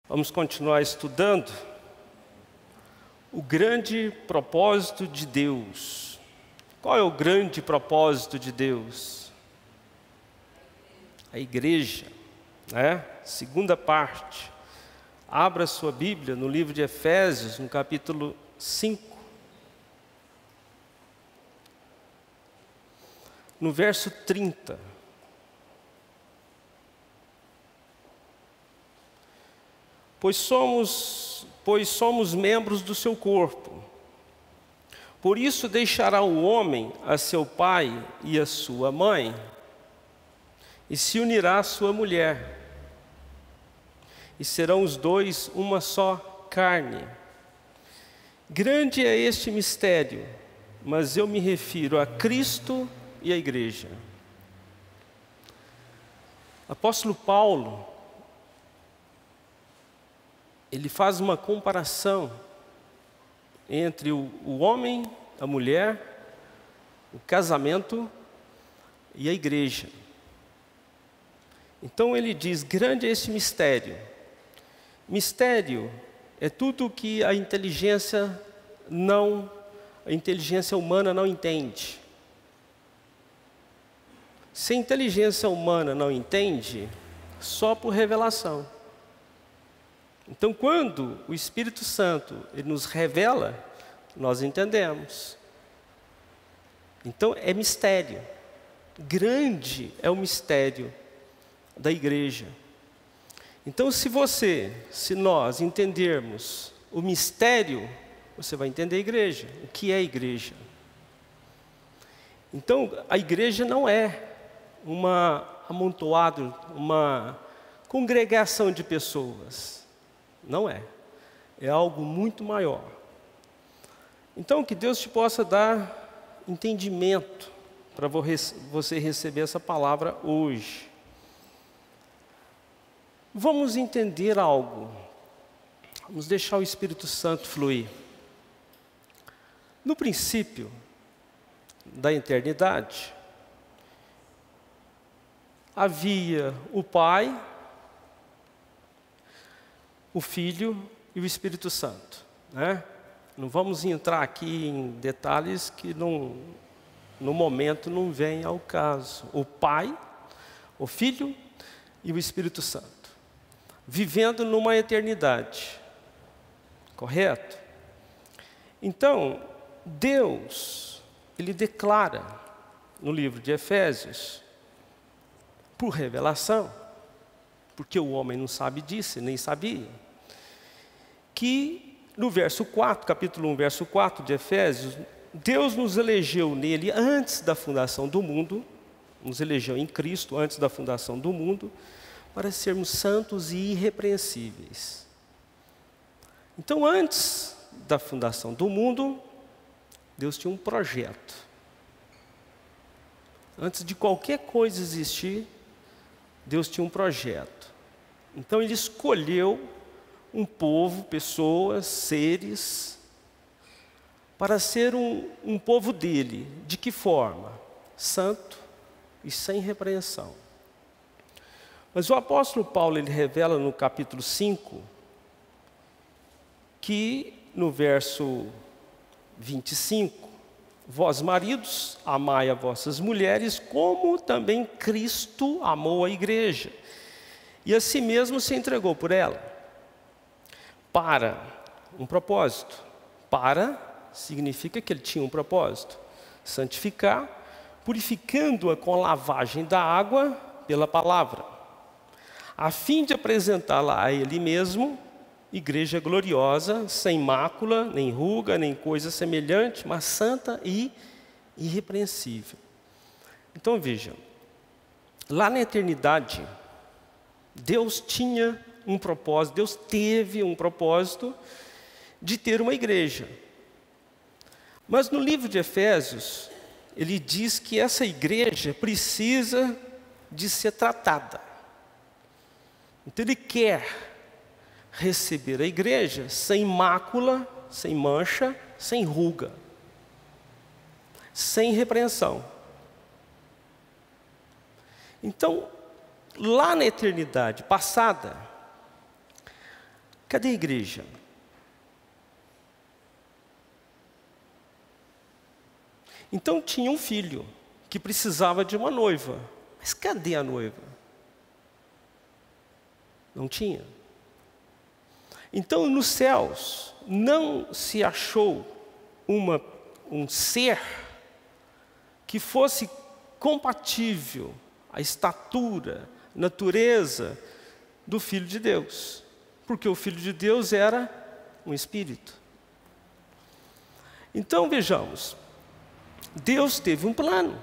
Vamos continuar estudando o grande propósito de Deus. Qual é o grande propósito de Deus? A igreja, né? Segunda parte. Abra sua Bíblia no livro de Efésios, no capítulo 5. No verso 30. Pois somos membros do seu corpo. Por isso deixará o homem a seu pai e a sua mãe, e se unirá à sua mulher, e serão os dois uma só carne. Grande é este mistério, mas eu me refiro a Cristo e a igreja. Apóstolo Paulo, ele faz uma comparação entre o homem, a mulher, o casamento e a igreja. Então ele diz, grande é esse mistério. Mistério é tudo que a inteligência humana não entende. Se a inteligência humana não entende, só por revelação. Então, quando o Espírito Santo ele nos revela, nós entendemos. Então, é mistério. Grande é o mistério da igreja. Então, se nós entendermos o mistério, você vai entender a igreja. O que é a igreja? Então, a igreja não é uma congregação de pessoas. Não é. É algo muito maior. Então, que Deus te possa dar entendimento para você receber essa palavra hoje. Vamos entender algo. Vamos deixar o Espírito Santo fluir. No princípio da eternidade, havia o Pai, o Filho e o Espírito Santo, né? Não vamos entrar aqui em detalhes que no momento não vem ao caso. O Pai, o Filho e o Espírito Santo, vivendo numa eternidade, correto? Então, Deus, Ele declara no livro de Efésios, por revelação, porque o homem não sabe disso, nem sabia, que no verso 4, capítulo 1, verso 4 de Efésios, Deus nos elegeu nele antes da fundação do mundo, nos elegeu em Cristo antes da fundação do mundo, para sermos santos e irrepreensíveis. Então, antes da fundação do mundo, Deus tinha um projeto. Antes de qualquer coisa existir, Deus tinha um projeto. Então Ele escolheu um povo, pessoas, seres, para ser um povo dele. De que forma? Santo e sem repreensão. Mas o apóstolo Paulo, ele revela no capítulo 5, que no verso 25, vós maridos, amai as vossas mulheres, como também Cristo amou a igreja, e a si mesmo se entregou por ela, para um propósito. Para significa que ele tinha um propósito: santificar, purificando-a com lavagem da água pela palavra, a fim de apresentá-la a ele mesmo, igreja gloriosa, sem mácula, nem ruga, nem coisa semelhante, mas santa e irrepreensível. Então veja, lá na eternidade, Deus tinha um propósito, Deus teve um propósito de ter uma igreja. Mas no livro de Efésios, ele diz que essa igreja precisa de ser tratada. Então ele quer receber a igreja sem mácula, sem mancha, sem ruga, sem repreensão. Então, lá na eternidade passada, Cadê a igreja? Então tinha um filho que precisava de uma noiva. Mas cadê a noiva? Não tinha. Então nos céus não se achou um ser que fosse compatível à estatura, natureza do Filho de Deus. Porque o Filho de Deus era um Espírito. Então vejamos, Deus teve um plano.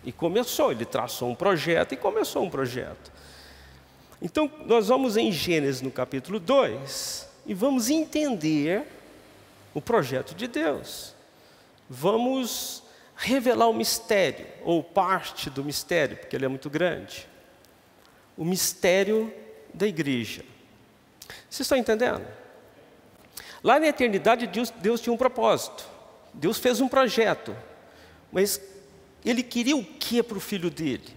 E começou, Ele traçou um projeto e começou um projeto. Então nós vamos em Gênesis no capítulo 2 e vamos entender o projeto de Deus. Vamos revelar o mistério, ou parte do mistério, porque ele é muito grande. O mistério da igreja. Vocês estão entendendo? Lá na eternidade, Deus tinha um propósito. Deus fez um projeto. Mas Ele queria o que para o filho dele?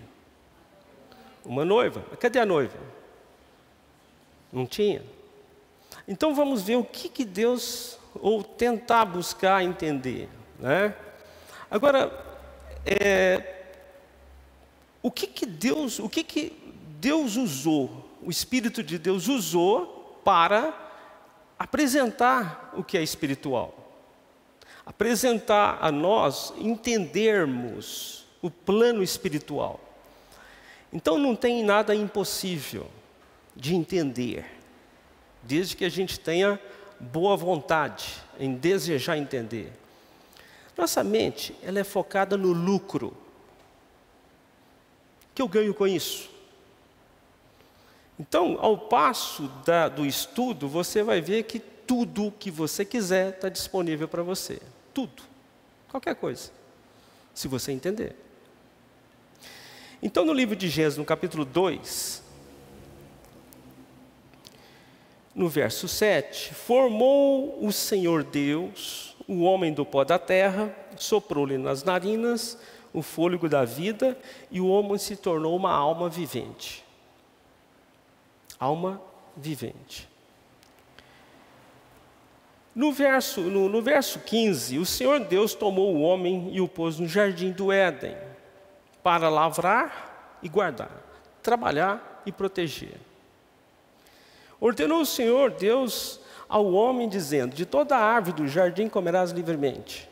Uma noiva. Mas cadê a noiva? Não tinha. Então vamos ver o que Deus, ou tentar buscar entender, né? Agora, o que Deus usou, o Espírito de Deus usou para apresentar o que é espiritual? Apresentar a nós entendermos o plano espiritual. Então não tem nada impossível de entender, desde que a gente tenha boa vontade em desejar entender. Nossa mente, ela é focada no lucro. O que eu ganho com isso? Então, ao passo do estudo, você vai ver que tudo o que você quiser está disponível para você. Tudo. Qualquer coisa. Se você entender. Então, no livro de Gênesis, no capítulo 2, no verso 7, formou o Senhor Deus o homem do pó da terra, soprou-lhe nas narinas o fôlego da vida, e o homem se tornou uma alma vivente. Alma vivente. No verso 15, o Senhor Deus tomou o homem e o pôs no jardim do Éden, para lavrar e guardar, trabalhar e proteger. Ordenou o Senhor Deus ao homem, dizendo: de toda a árvore do jardim comerás livremente,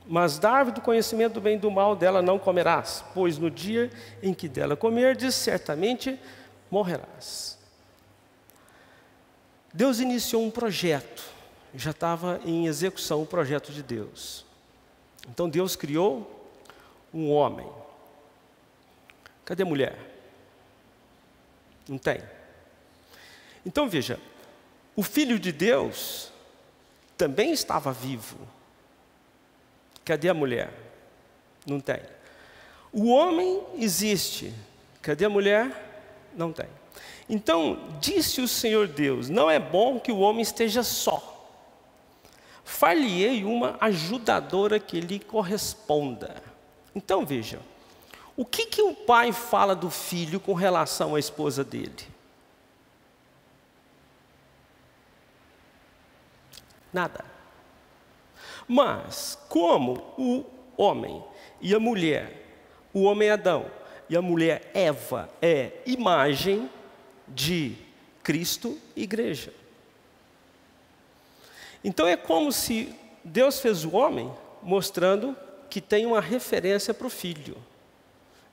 mas da árvore do conhecimento do bem e do mal dela não comerás, pois no dia em que dela comerdes, certamente morrerás. Deus iniciou um projeto, já estava em execução o projeto de Deus. Então Deus criou um homem. Cadê a mulher? Não tem. Então veja, o Filho de Deus também estava vivo. Cadê a mulher? Não tem. O homem existe. Cadê a mulher? Não tem. Então, disse o Senhor Deus: não é bom que o homem esteja só. Far-lhe-ei uma ajudadora que lhe corresponda. Então veja, o que o pai fala do filho com relação à esposa dele? Nada. Mas, como o homem e a mulher, o homem Adão e a mulher Eva é imagem de Cristo e igreja. Então é como se Deus fez o homem mostrando que tem uma referência para o filho.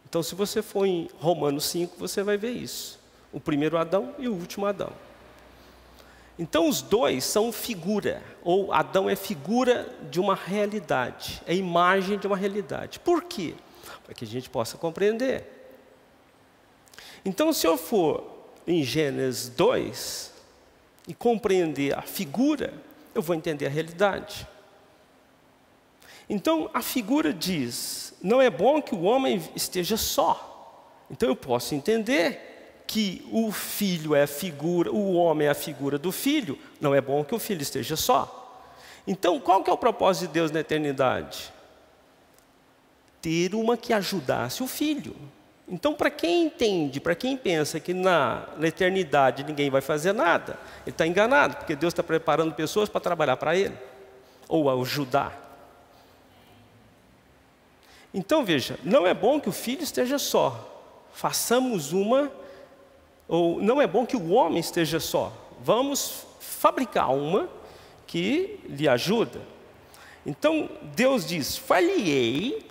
Então se você for em Romanos 5, você vai ver isso. O primeiro Adão e o último Adão. Então os dois são figura, ou Adão é figura de uma realidade, é imagem de uma realidade. Por quê? Para que a gente possa compreender. Então se eu for em Gênesis 2 e compreender a figura, eu vou entender a realidade. Então a figura diz: não é bom que o homem esteja só. Então eu posso entender que o filho é a figura, o homem é a figura do filho, não é bom que o filho esteja só. Então, qual que é o propósito de Deus na eternidade? Ter uma que ajudasse o filho. Então, para quem entende, para quem pensa que na eternidade ninguém vai fazer nada, ele está enganado, porque Deus está preparando pessoas para trabalhar para Ele, ou ajudar. Então, veja, não é bom que o filho esteja só. Façamos uma, ou não é bom que o homem esteja só. Vamos fabricar uma que lhe ajuda. Então, Deus diz, far-lhe-ei,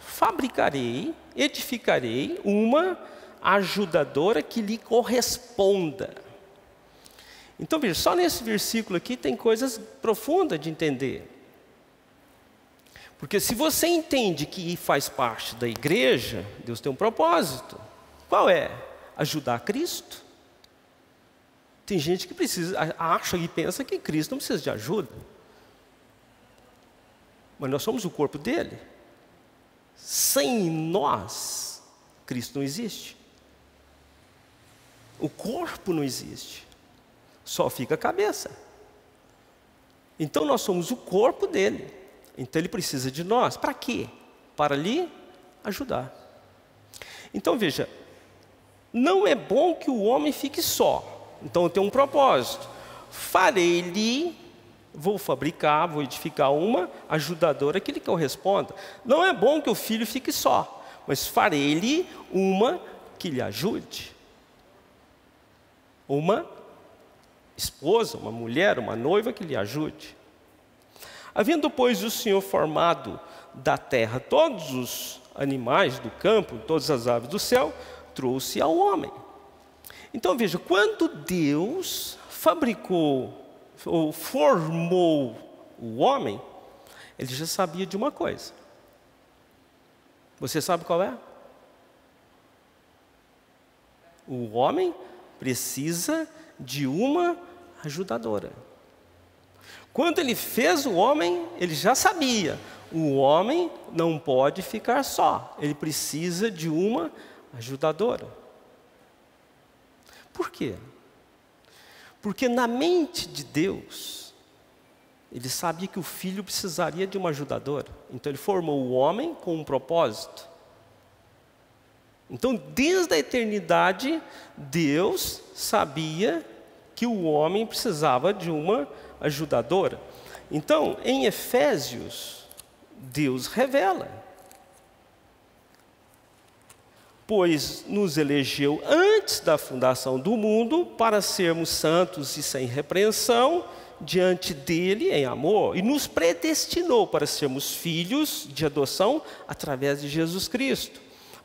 fabricarei, edificarei uma ajudadora que lhe corresponda. Então, veja, só nesse versículo aqui tem coisas profundas de entender. Porque se você entende que faz parte da igreja, Deus tem um propósito. Qual é? Ajudar Cristo. Tem gente que acha e pensa que Cristo não precisa de ajuda. Mas nós somos o corpo dele. Sem nós, Cristo não existe. O corpo não existe. Só fica a cabeça. Então nós somos o corpo dele. Então ele precisa de nós. Para quê? Para lhe ajudar. Então veja, não é bom que o homem fique só. Então tem um propósito. Farei-lhe, vou fabricar, vou edificar uma ajudadora que lhe corresponda. Não é bom que o filho fique só, mas farei-lhe uma que lhe ajude. Uma esposa, uma mulher, uma noiva que lhe ajude. Havendo, pois, o Senhor formado da terra todos os animais do campo, todas as aves do céu, trouxe ao homem. Então veja, quando Deus fabricou ou formou o homem, ele já sabia de uma coisa. Você sabe qual é? O homem precisa de uma ajudadora. Quando ele fez o homem, ele já sabia. O homem não pode ficar só. Ele precisa de uma ajudadora. Por quê? Porque na mente de Deus, ele sabia que o filho precisaria de uma ajudadora. Então ele formou o homem com um propósito. Então, desde a eternidade, Deus sabia que o homem precisava de uma ajudadora. Então, em Efésios, Deus revela: pois nos elegeu antes da fundação do mundo para sermos santos e sem repreensão diante dele em amor, e nos predestinou para sermos filhos de adoção através de Jesus Cristo,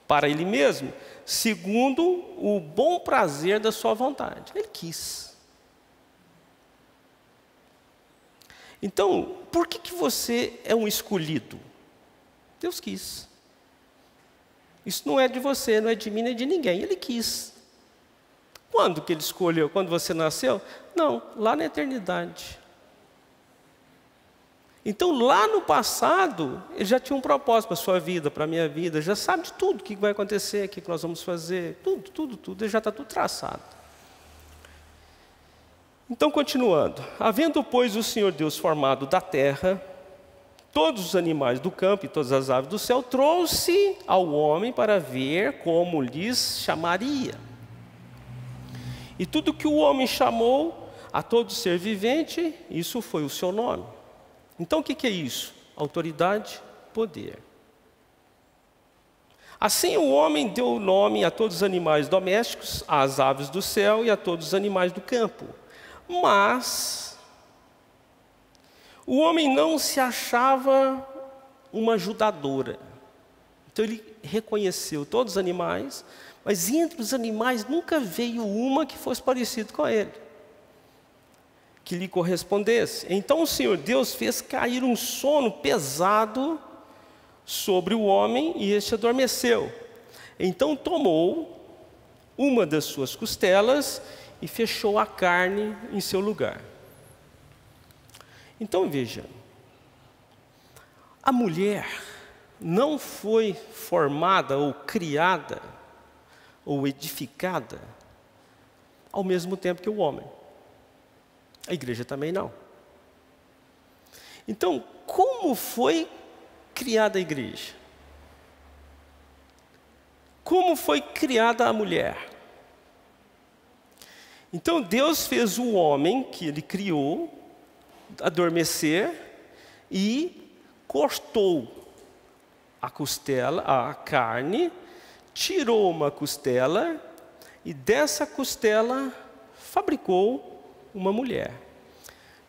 para Ele mesmo, segundo o bom prazer da sua vontade. Ele quis. Então, por que você é um escolhido? Deus quis. Isso não é de você, não é de mim, nem de ninguém. Ele quis. Quando que Ele escolheu? Quando você nasceu? Não, lá na eternidade. Então, lá no passado, Ele já tinha um propósito para a sua vida, para a minha vida. Já sabe de tudo, o que vai acontecer, o que nós vamos fazer. Tudo. Ele já está tudo traçado. Então, continuando. Havendo, pois, o Senhor Deus formado da terra todos os animais do campo e todas as aves do céu, trouxe ao homem para ver como lhes chamaria. E tudo que o homem chamou a todo ser vivente, isso foi o seu nome. Então, o que é isso? Autoridade, poder. Assim o homem deu nome a todos os animais domésticos, às aves do céu e a todos os animais do campo. Mas o homem não se achava uma ajudadora. Então ele reconheceu todos os animais, mas entre os animais nunca veio uma que fosse parecida com ele, que lhe correspondesse. Então o Senhor Deus fez cair um sono pesado sobre o homem e este adormeceu. Então tomou uma das suas costelas e fechou a carne em seu lugar. Então veja, a mulher não foi formada ou criada ou edificada ao mesmo tempo que o homem. A igreja também não. Então, como foi criada a igreja? como foi criada a mulher? Então Deus fez o homem que Ele criou adormecer e cortou a costela, a carne, tirou uma costela e dessa costela fabricou uma mulher.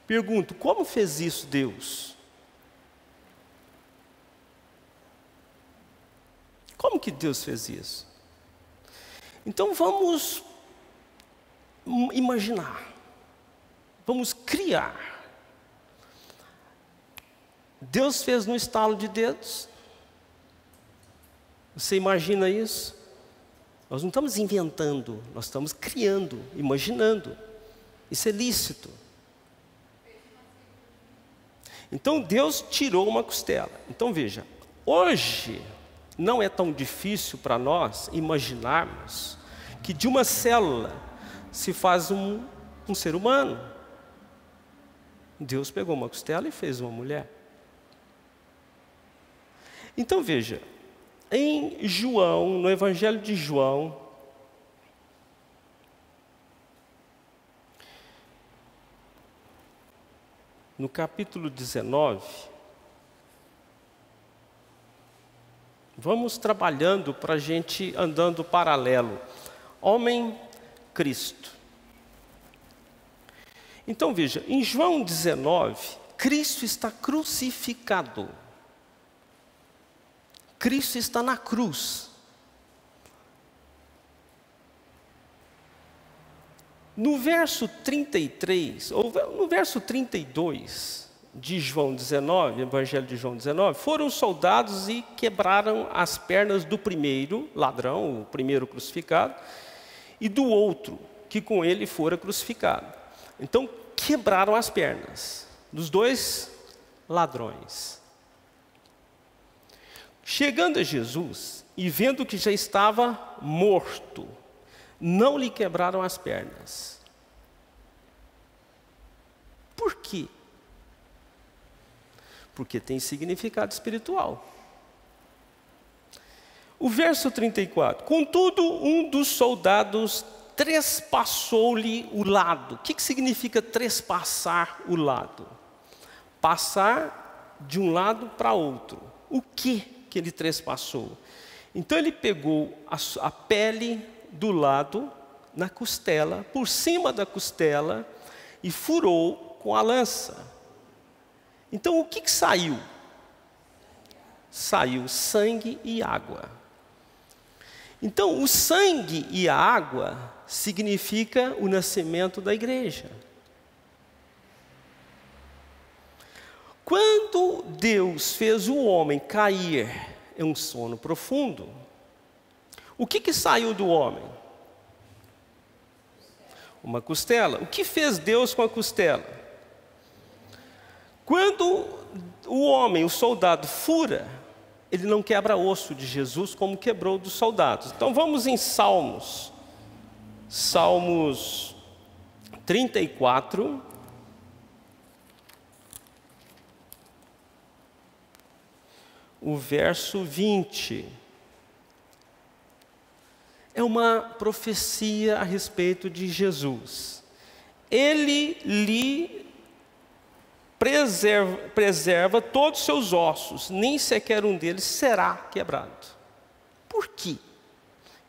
Pergunto, como fez isso Deus? Como que Deus fez isso? Então vamos imaginar, vamos criar. Deus fez no estalo de dedos. Você imagina isso? Nós não estamos inventando, nós estamos criando, imaginando. Isso é lícito. Então Deus tirou uma costela. Então veja, hoje não é tão difícil para nós imaginarmos que de uma célula se faz um ser humano. Deus pegou uma costela e fez uma mulher. Então veja, em João, no Evangelho de João, no capítulo 19, vamos trabalhando para a gente andando paralelo. Homem, Cristo. Então veja, em João 19, Cristo está crucificado. Cristo está na cruz. No verso 33, ou no verso 32 de João 19, Evangelho de João 19, foram soldados e quebraram as pernas do primeiro ladrão, o primeiro crucificado, e do outro, que com ele fora crucificado. Então, quebraram as pernas dos dois ladrões. Chegando a Jesus e vendo que já estava morto, não lhe quebraram as pernas. Por quê? Porque tem significado espiritual. O verso 34. Contudo, um dos soldados trespassou-lhe o lado. O que significa trespassar o lado? Passar de um lado para outro. O que ele trespassou? Então ele pegou a pele do lado, na costela, por cima da costela, e furou com a lança. Então o que saiu? Saiu sangue e água. Então o sangue e a água significa o nascimento da igreja. Quando Deus fez o homem cair em um sono profundo, o que saiu do homem? Uma costela. O que fez Deus com a costela? Quando o homem, o soldado, fura, ele não quebra osso de Jesus como quebrou dos soldados. Então vamos em Salmos. Salmos 34. O verso 20. É uma profecia a respeito de Jesus. Ele lhe preserva todos os seus ossos, nem sequer um deles será quebrado. Por quê?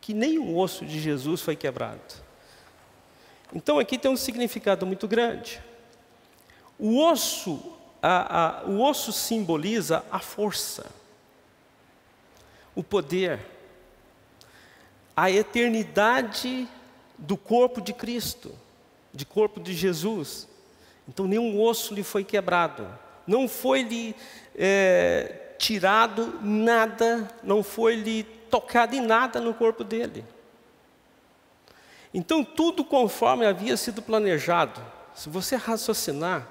Que nenhum osso de Jesus foi quebrado. Então aqui tem um significado muito grande. O osso simboliza a força, o poder, a eternidade do corpo de Cristo, do corpo de Jesus. Então nenhum osso lhe foi quebrado, não foi lhe tirado nada, não foi lhe tocado em nada no corpo dele. Então tudo conforme havia sido planejado. Se você raciocinar,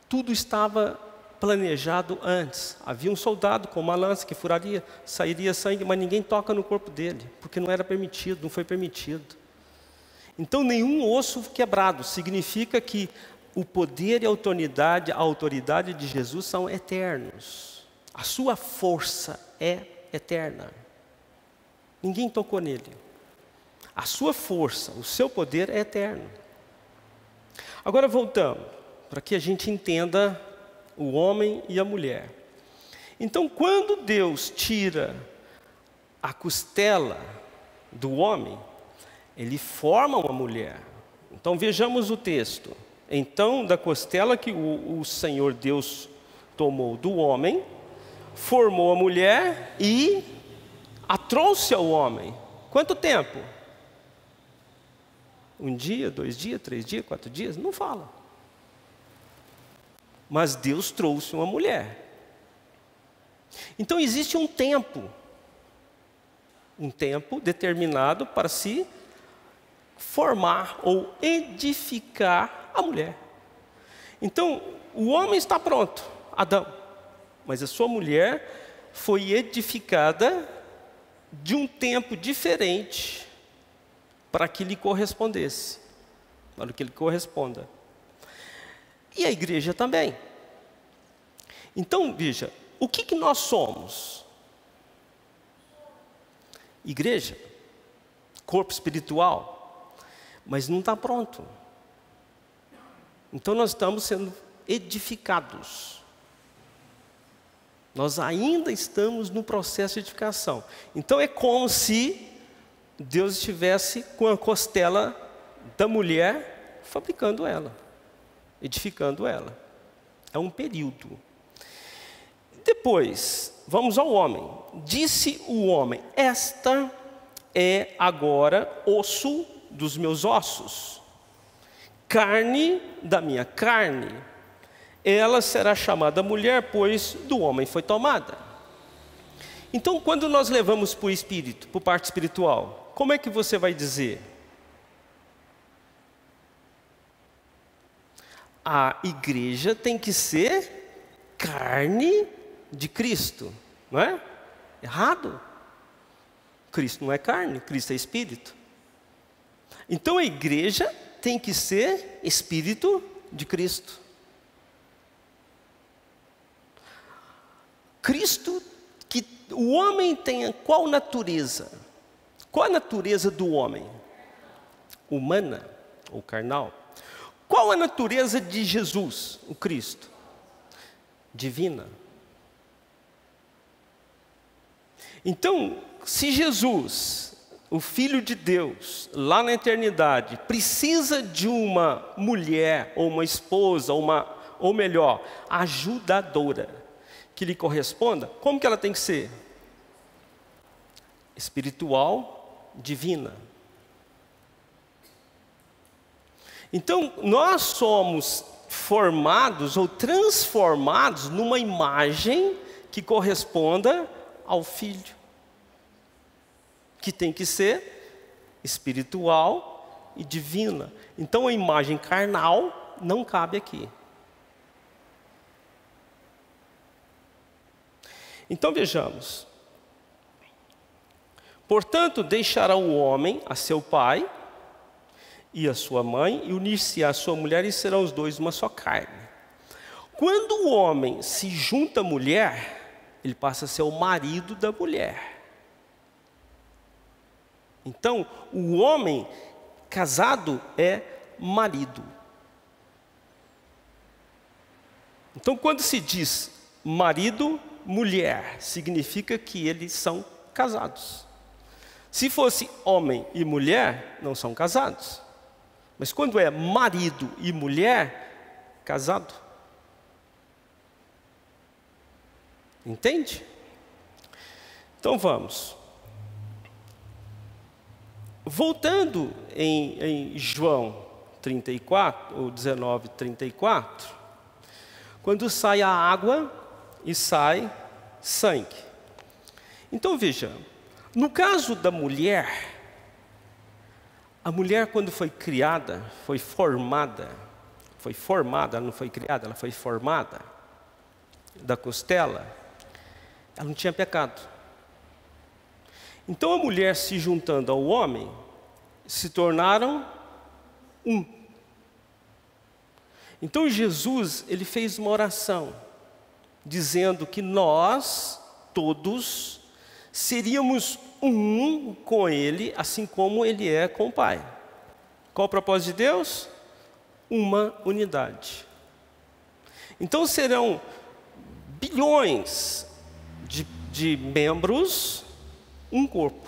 tudo estava planejado antes. Havia um soldado com uma lança que furaria, sairia sangue, mas ninguém toca no corpo dele, porque não era permitido, não foi permitido. Então nenhum osso quebrado significa que o poder e a autoridade de Jesus são eternos. A sua força é eterna. Ninguém tocou nele. A sua força, o seu poder é eterno. Agora voltamos, para que a gente entenda o homem e a mulher. Então, quando Deus tira a costela do homem, Ele forma uma mulher. Então, vejamos o texto. Então, da costela que o Senhor Deus tomou do homem, formou a mulher e a trouxe ao homem. Quanto tempo? 1 dia, 2 dias, 3 dias, 4 dias? Não fala. Mas Deus trouxe uma mulher. Então existe um tempo determinado para se formar ou edificar a mulher. Então, o homem está pronto, Adão, mas a sua mulher foi edificada de um tempo diferente para que lhe correspondesse, para que lhe corresponda. E a igreja também. Então, veja, o que nós somos? Igreja, corpo espiritual, mas não está pronto. Então nós estamos sendo edificados. Nós ainda estamos no processo de edificação. Então é como se Deus estivesse com a costela da mulher, fabricando ela, edificando ela. É um período. Depois, vamos ao homem. Disse o homem: esta é agora osso dos meus ossos, carne da minha carne. Ela será chamada mulher, pois do homem foi tomada. Então, quando nós levamos para o espírito, para a parte espiritual, como é que você vai dizer? A igreja tem que ser carne de Cristo, não é? Errado. Cristo não é carne, Cristo é espírito. Então a igreja tem que ser espírito de Cristo. Cristo, que o homem tem qual natureza? Qual a natureza do homem? Humana ou carnal? Qual a natureza de Jesus, o Cristo? Divina. Então, se Jesus, o Filho de Deus, lá na eternidade, precisa de uma mulher, ou uma esposa, ou melhor, ajudadora, que lhe corresponda, como que ela tem que ser? Espiritual, divina. Então, nós somos formados ou transformados numa imagem que corresponda ao Filho, que tem que ser espiritual e divina. Então a imagem carnal não cabe aqui. Então vejamos. Portanto, deixará o homem a seu pai e a sua mãe, e unir-se à sua mulher, e serão os dois uma só carne. Quando o homem se junta à mulher, ele passa a ser o marido da mulher. Então, o homem casado é marido. Então, quando se diz marido, mulher, significa que eles são casados. Se fosse homem e mulher, não são casados. Mas quando é marido e mulher, casado. Entende? Então vamos. Voltando em João 34, ou 19, 34, quando sai a água e sai sangue. Então veja, no caso da mulher, a mulher quando foi criada, foi formada, não foi criada, ela foi formada da costela, ela não tinha pecado. Então a mulher se juntando ao homem, se tornaram um. Então Jesus, ele fez uma oração, dizendo que nós, todos, seríamos um com Ele, assim como Ele é com o Pai. Qual o propósito de Deus? Uma unidade. Então serão bilhões de membros, um corpo,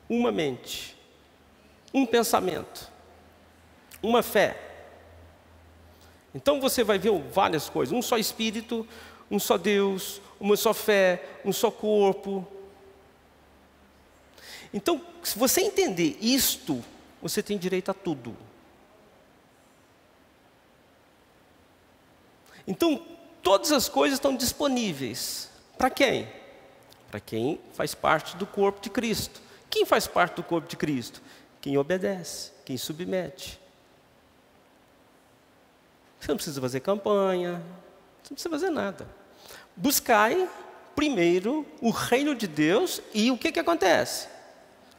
uma mente, um pensamento, uma fé. Então você vai ver várias coisas, um só Espírito, um só Deus, uma só fé, um só corpo. Então, se você entender isto, você tem direito a tudo. Então, todas as coisas estão disponíveis. Para quem? Para quem faz parte do corpo de Cristo. Quem faz parte do corpo de Cristo? Quem obedece, quem submete. Você não precisa fazer campanha, você não precisa fazer nada. Buscai primeiro o reino de Deus e o que acontece?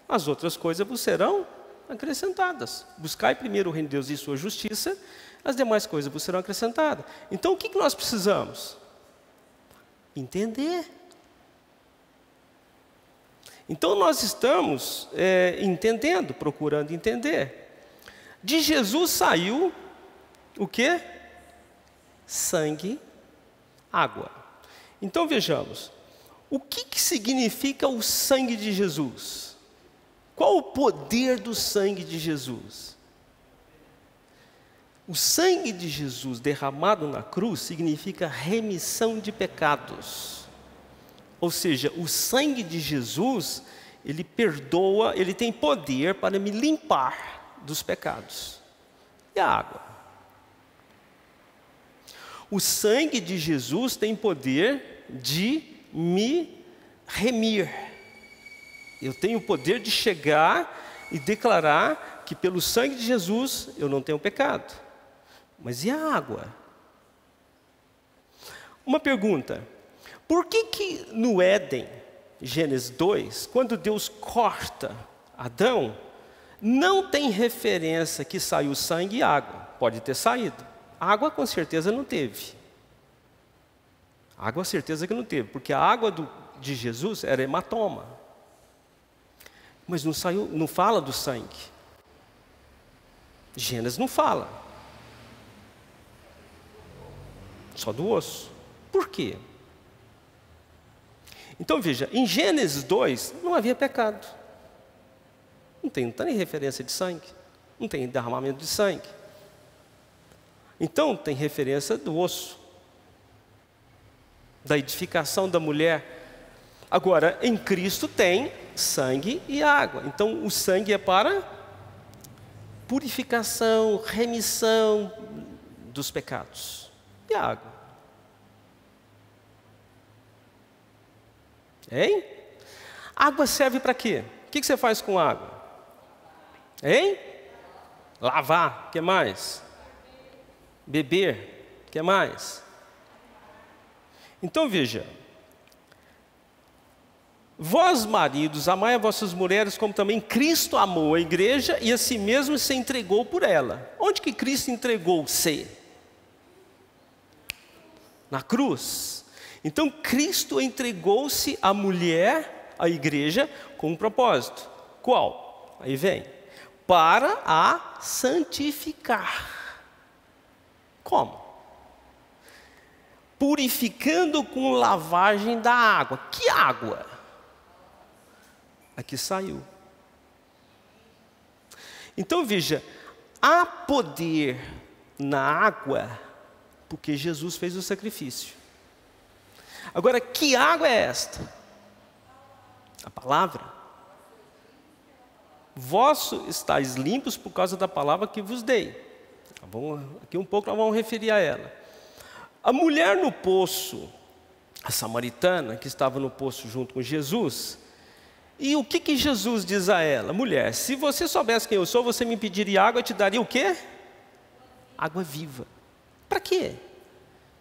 As outras coisas vos serão acrescentadas. Buscai primeiro o reino de Deus e sua justiça, as demais coisas vos serão acrescentadas. Então o que nós precisamos? Entender. Então nós estamos entendendo, procurando entender. De Jesus saiu o quê? Sangue, água. Então vejamos, o que significa o sangue de Jesus? Qual o poder do sangue de Jesus? O sangue de Jesus derramado na cruz significa remissão de pecados. Ou seja, o sangue de Jesus, ele perdoa, ele tem poder para me limpar dos pecados. E a água? O sangue de Jesus tem poder de me remir. Eu tenho o poder de chegar e declarar que pelo sangue de Jesus eu não tenho pecado. Mas e a água? Uma pergunta. Por que no Éden, Gênesis 2, quando Deus corta Adão, não tem referência que saiu sangue e água? Pode ter saído. Água com certeza não teve. Água certeza que não teve, porque a água de Jesus era hematoma. Mas não fala do sangue. Gênesis não fala. Só do osso. Por quê? Então veja, em Gênesis 2 não havia pecado. Não tem nem referência de sangue. Não tem derramamento de sangue. Então tem referência do osso. Da edificação da mulher. Agora, em Cristo tem sangue e água. Então o sangue é para purificação, remissão dos pecados. E a água? Hein? Água serve para quê? O que você faz com água? Hein? Lavar, o que mais? Beber, o que mais? Então veja, vós maridos, amai as vossas mulheres como também Cristo amou a igreja e a si mesmo se entregou por ela. Onde que Cristo entregou-se? Na cruz. Então Cristo entregou-se à mulher, à igreja, com um propósito. Qual? Aí vem. Para a santificar. Como? Purificando com lavagem da água. Que água? A que saiu. Então veja, há poder na água, porque Jesus fez o sacrifício. Agora, que água é esta? A palavra. Vós estáis limpos por causa da palavra que vos dei. Aqui um pouco nós vamos referir a ela. A mulher no poço, a samaritana, que estava no poço junto com Jesus, e o que Jesus diz a ela? Mulher, se você soubesse quem eu sou, você me pediria água, eu te daria o quê? Água viva. Para quê?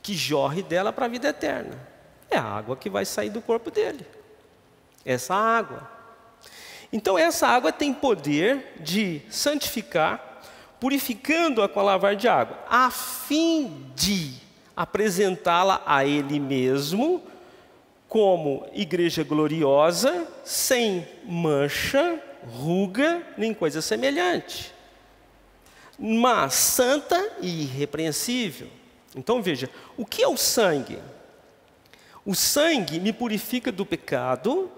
Que jorre dela para a vida eterna. É a água que vai sair do corpo dele. Essa água. Então essa água tem poder de santificar, purificando-a com a lavar de água, a fim de apresentá-la a Ele mesmo como igreja gloriosa, sem mancha, ruga, nem coisa semelhante, mas santa e irrepreensível. Então veja, o que é o sangue? O sangue me purifica do pecado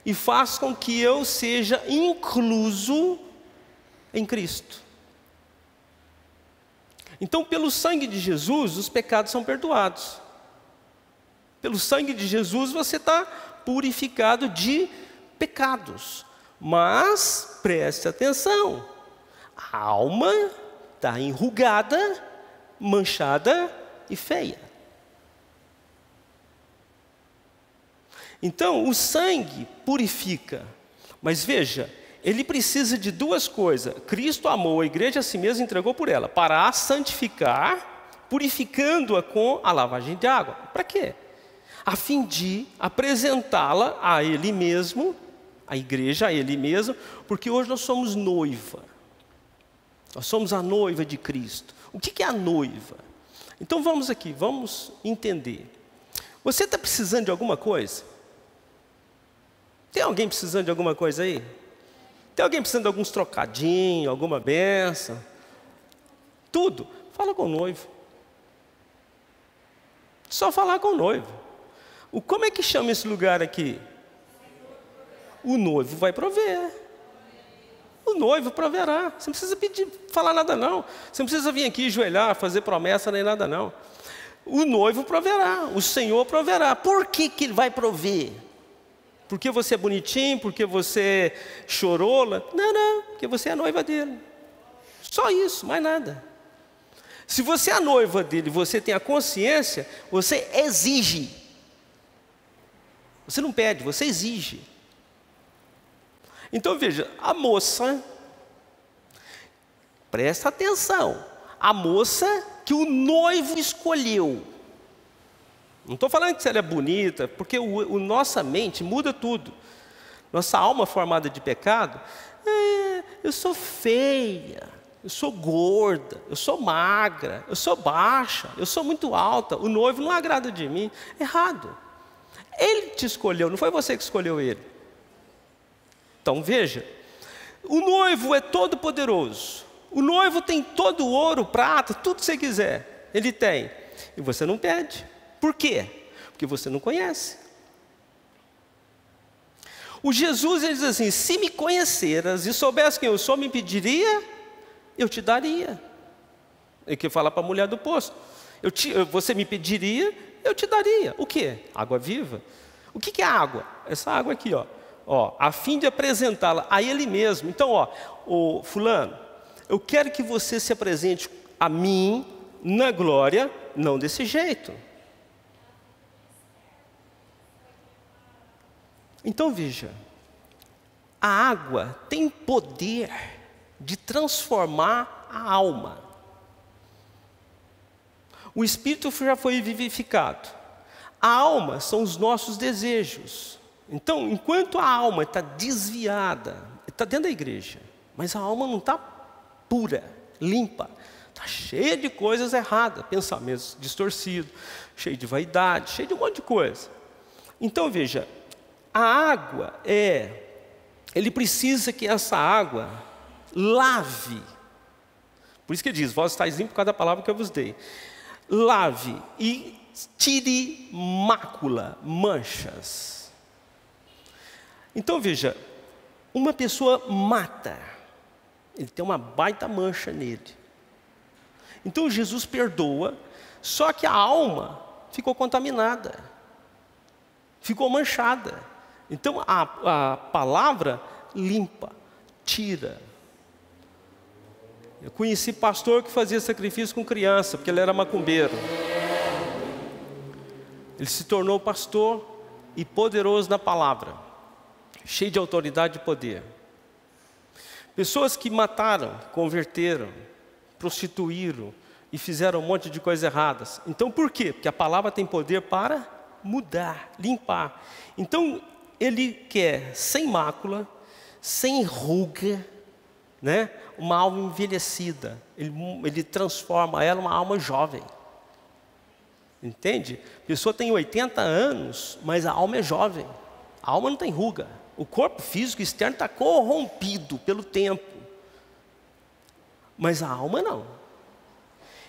e faz com que eu seja incluso em Cristo. Então, pelo sangue de Jesus, os pecados são perdoados. Pelo sangue de Jesus, você está purificado de pecados. Mas, preste atenção, a alma está enrugada, manchada e feia. Então, o sangue purifica. Mas veja, ele precisa de duas coisas. Cristo amou a igreja a si mesmo e entregou por ela, para a santificar, purificando-a com a lavagem de água. Para quê? A fim de apresentá-la a Ele mesmo, a igreja a Ele mesmo, porque hoje nós somos noiva. Nós somos a noiva de Cristo. O que é a noiva? Então vamos aqui, vamos entender. Você está precisando de alguma coisa? Tem alguém precisando de alguma coisa aí? Tem alguém precisando de alguns trocadinhos, alguma benção? Tudo. Fala com o noivo. Só falar com o noivo. Como é que chama esse lugar aqui? O noivo vai prover. O noivo proverá. Você não precisa pedir, falar nada não. Você não precisa vir aqui ajoelhar, fazer promessa nem nada não. O noivo proverá. O Senhor proverá. Por que que Ele vai prover? Porque você é bonitinho? Porque você chorola? Não, porque você é a noiva dele. Só isso, mais nada. Se você é a noiva dele, você tem a consciência, você exige. Você não pede, você exige. Então veja, a moça, presta atenção, a moça que o noivo escolheu. Não estou falando que ela é bonita, porque nossa mente muda tudo. Nossa alma formada de pecado, eu sou feia, eu sou gorda, eu sou magra, eu sou baixa, eu sou muito alta, o noivo não agrada de mim. Errado. Ele te escolheu, não foi você que escolheu ele. Então veja, o noivo é todo poderoso. O noivo tem todo o ouro, prata, tudo que você quiser. Ele tem. E você não pede. Por quê? Porque você não conhece. O Jesus, ele diz assim, se me conheceras e soubesse quem eu sou, me pediria, eu te daria. Ele que fala para a mulher do poço. Você me pediria, eu te daria. O quê? Água viva. O que é água? Essa água aqui, ó, a fim de apresentá-la a Ele mesmo. Então, fulano, eu quero que você se apresente a mim na glória, não desse jeito. Então veja, a água tem poder de transformar a alma. O espírito já foi vivificado. A alma são os nossos desejos. Então, enquanto a alma está desviada, está dentro da igreja, mas a alma não está pura, limpa, está cheia de coisas erradas, pensamentos distorcidos, cheio de vaidade, cheio de um monte de coisa. Então veja, a água ele precisa que essa água lave. Por isso que ele diz, vós estáis limpos por causa da palavra que eu vos dei. Lave e tire mácula, manchas. Então veja, uma pessoa mata, ele tem uma baita mancha nele. Então Jesus perdoa, só que a alma ficou contaminada, ficou manchada. Então a palavra limpa, tira. Eu conheci pastor que fazia sacrifício com criança, porque ele era macumbeiro. Ele se tornou pastor e poderoso na palavra, cheio de autoridade e poder. Pessoas que mataram, converteram, prostituíram e fizeram um monte de coisas erradas. Então por quê? Porque a palavra tem poder para mudar, limpar. Então ele quer sem mácula, sem ruga, né? Uma alma envelhecida. Ele transforma ela uma alma jovem. Entende? A pessoa tem 80 anos, mas a alma é jovem. A alma não tem ruga. O corpo físico externo está corrompido pelo tempo. Mas a alma não.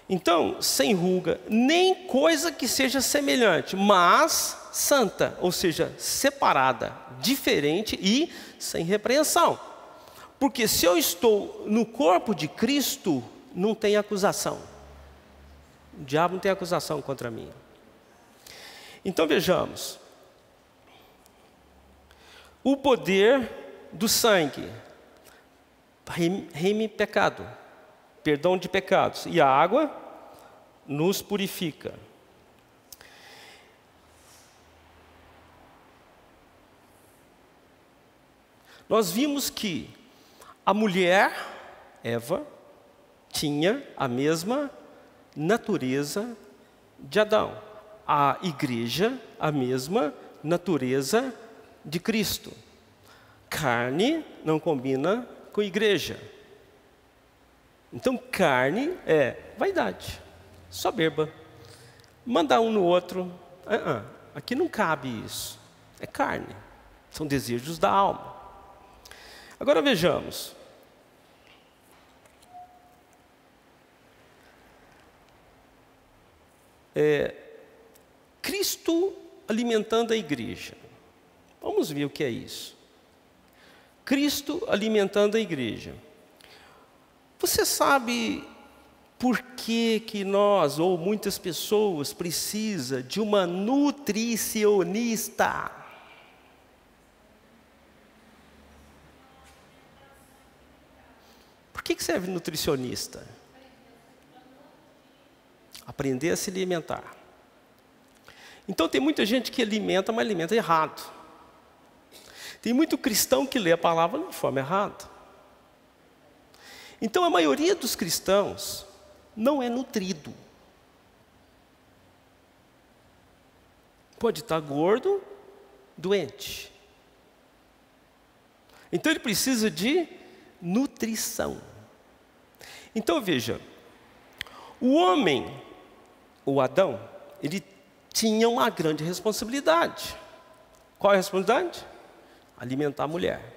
Então, sem ruga, nem coisa que seja semelhante, mas santa, ou seja, separada, diferente e sem repreensão. Porque se eu estou no corpo de Cristo, não tem acusação. O diabo não tem acusação contra mim. Então vejamos. O poder do sangue reme pecado, perdão de pecados. E a água nos purifica. Nós vimos que a mulher, Eva, tinha a mesma natureza de Adão. A igreja, a mesma natureza de Cristo. Carne não combina com igreja. Então carne é vaidade, soberba, mandar um no outro. Aqui não cabe isso. É carne, são desejos da alma. Agora vejamos. Cristo alimentando a igreja. Vamos ver o que é isso. Cristo alimentando a igreja. Você sabe por que nós, ou muitas pessoas, precisam de uma nutricionista? Por que serve nutricionista? Aprender a se alimentar. Então tem muita gente que alimenta, mas alimenta errado. Tem muito cristão que lê a palavra de forma errada. Então a maioria dos cristãos não é nutrido. Pode estar gordo, doente. Então ele precisa de nutrição. Então veja, o homem, o Adão, ele tinha uma grande responsabilidade. Qual é a responsabilidade? Alimentar a mulher.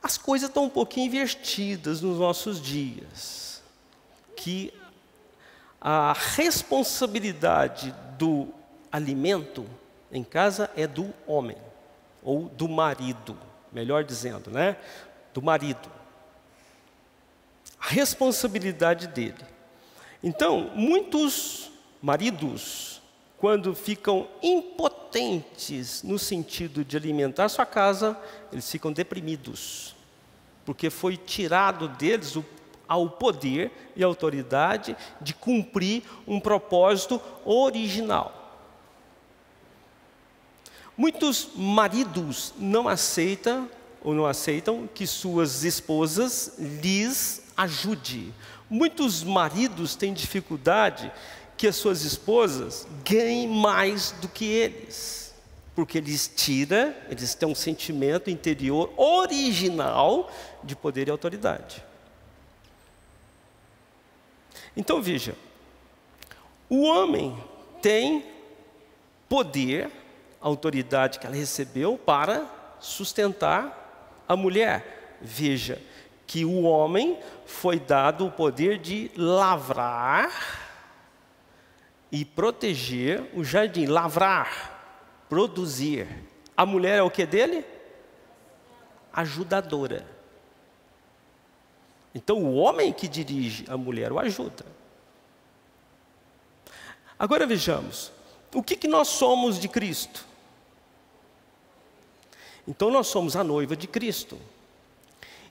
As coisas estão um pouquinho invertidas nos nossos dias. Que a responsabilidade do alimento em casa é do homem, ou do marido, melhor dizendo, né? Do marido. A responsabilidade dele. Então, muitos maridos, quando ficam impotentes no sentido de alimentar sua casa, eles ficam deprimidos, porque foi tirado deles o poder e a autoridade de cumprir um propósito original. Muitos maridos não aceitam que suas esposas lhes ajudem. Muitos maridos têm dificuldade que as suas esposas ganhem mais do que eles, porque eles têm um sentimento interior original de poder e autoridade. Então veja, o homem tem poder, autoridade que ela recebeu para sustentar a mulher. Veja que o homem foi dado o poder de lavrar e proteger o jardim. Lavrar, produzir. A mulher é o que dele? Ajudadora. Então o homem que dirige, a mulher o ajuda. Agora vejamos, o que nós somos de Cristo? Então nós somos a noiva de Cristo.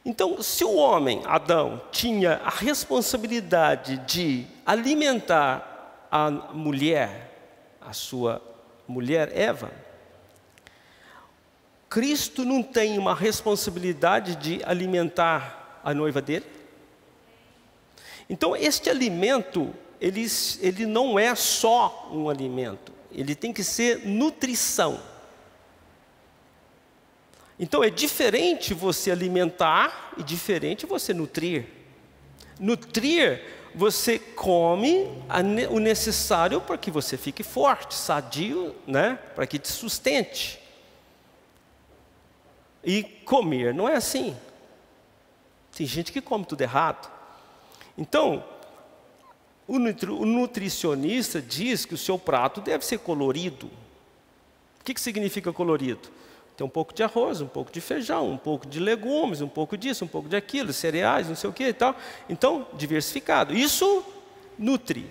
Então, se o homem, Adão, tinha a responsabilidade de alimentar a mulher, a sua mulher Eva, Cristo não tem uma responsabilidade de alimentar a noiva dele? Então, este alimento, ele não é só um alimento, ele tem que ser nutrição. Então é diferente você alimentar e diferente você nutrir. Nutrir você come o necessário para que você fique forte, sadio, né? Para que te sustente. E comer não é assim. Tem gente que come tudo errado. Então, o nutricionista diz que o seu prato deve ser colorido. O que significa colorido? Tem um pouco de arroz, um pouco de feijão, um pouco de legumes, um pouco disso, um pouco de aquilo, cereais, não sei o que e tal. Então, diversificado. Isso nutre.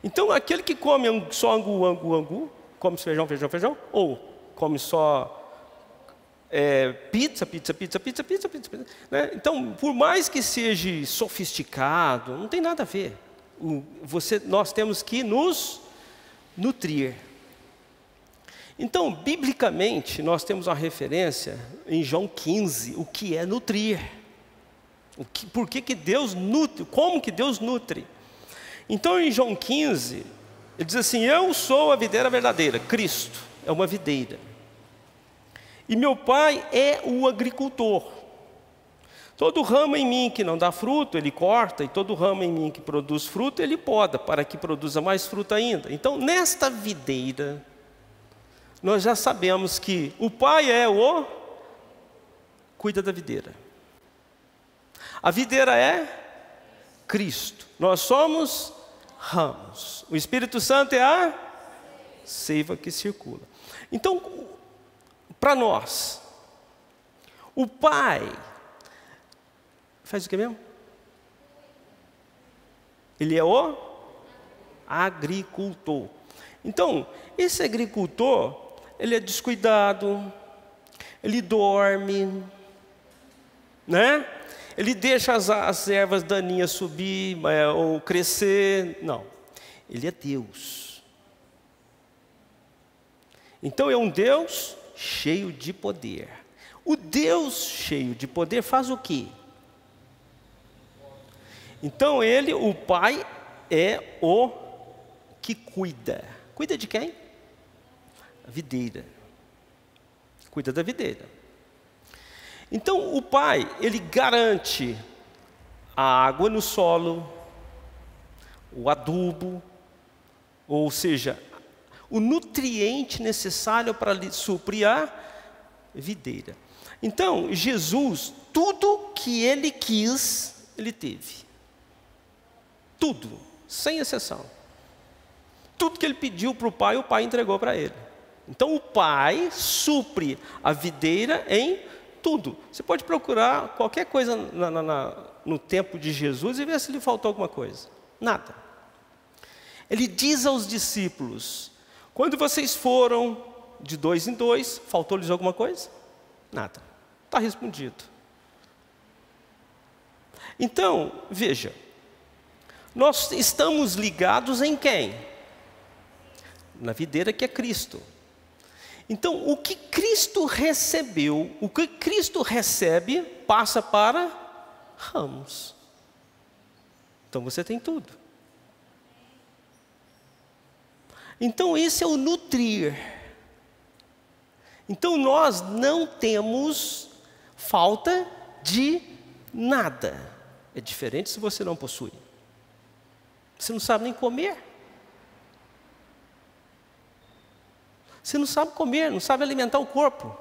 Então, aquele que come só angu, come feijão, ou come só pizza, né? Então, por mais que seja sofisticado, não tem nada a ver. Nós temos que nos nutrir. Então, biblicamente, nós temos uma referência em João 15, o que é nutrir. Por que Deus nutre, como que Deus nutre. Então, em João 15, ele diz assim: eu sou a videira verdadeira, Cristo é uma videira. E meu Pai é o agricultor. Todo ramo em mim que não dá fruto, Ele corta, e todo ramo em mim que produz fruto, Ele poda, para que produza mais fruto ainda. Então, nesta videira, nós já sabemos que o Pai cuida da videira. A videira é Cristo. Nós somos ramos. O Espírito Santo é a seiva que circula. Então, para nós, o Pai faz o que mesmo? Ele é o agricultor. Então, esse agricultor, ele é descuidado, ele dorme, né? Ele deixa as ervas daninhas subir ou crescer. Não, ele é Deus. Então é um Deus cheio de poder. O Deus cheio de poder faz o quê? Então o Pai é o que cuida. Cuida de quem? A videira. Cuida da videira. Então o Pai, Ele garante a água no solo, o adubo, ou seja, o nutriente necessário para lhe suprir a videira. Então, Jesus, tudo que Ele quis, Ele teve. Tudo, sem exceção. Tudo que Ele pediu para o Pai entregou para Ele. Então, o Pai supre a videira em tudo. Você pode procurar qualquer coisa no tempo de Jesus e ver se lhe faltou alguma coisa. Nada. Ele diz aos discípulos: quando vocês foram de 2 em 2, faltou-lhes alguma coisa? Nada. Está respondido. Então, veja, nós estamos ligados em quem? Na videira que é Cristo. Então, o que Cristo recebeu, o que Cristo recebe, passa para ramos. Então, você tem tudo. Então, esse é o nutrir. Então, nós não temos falta de nada. É diferente se você não possui. Você não sabe nem comer. Você não sabe comer, não sabe alimentar o corpo.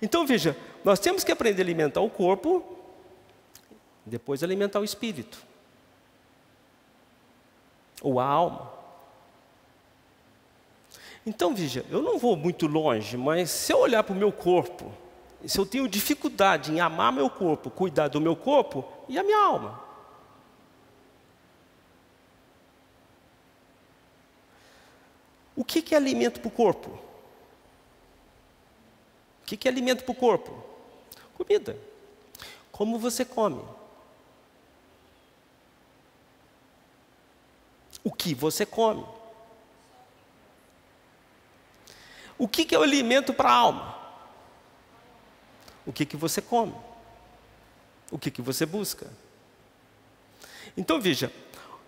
Então, veja, nós temos que aprender a alimentar o corpo, depois alimentar o espírito. Ou a alma. Então, veja, eu não vou muito longe, mas se eu olhar para o meu corpo, se eu tenho dificuldade em amar meu corpo, cuidar do meu corpo, e a minha alma? O que é alimento para o corpo? O que é alimento para o corpo? Comida. Como você come? O que você come? O que é o alimento para a alma? O que você come? O que você busca? Então veja,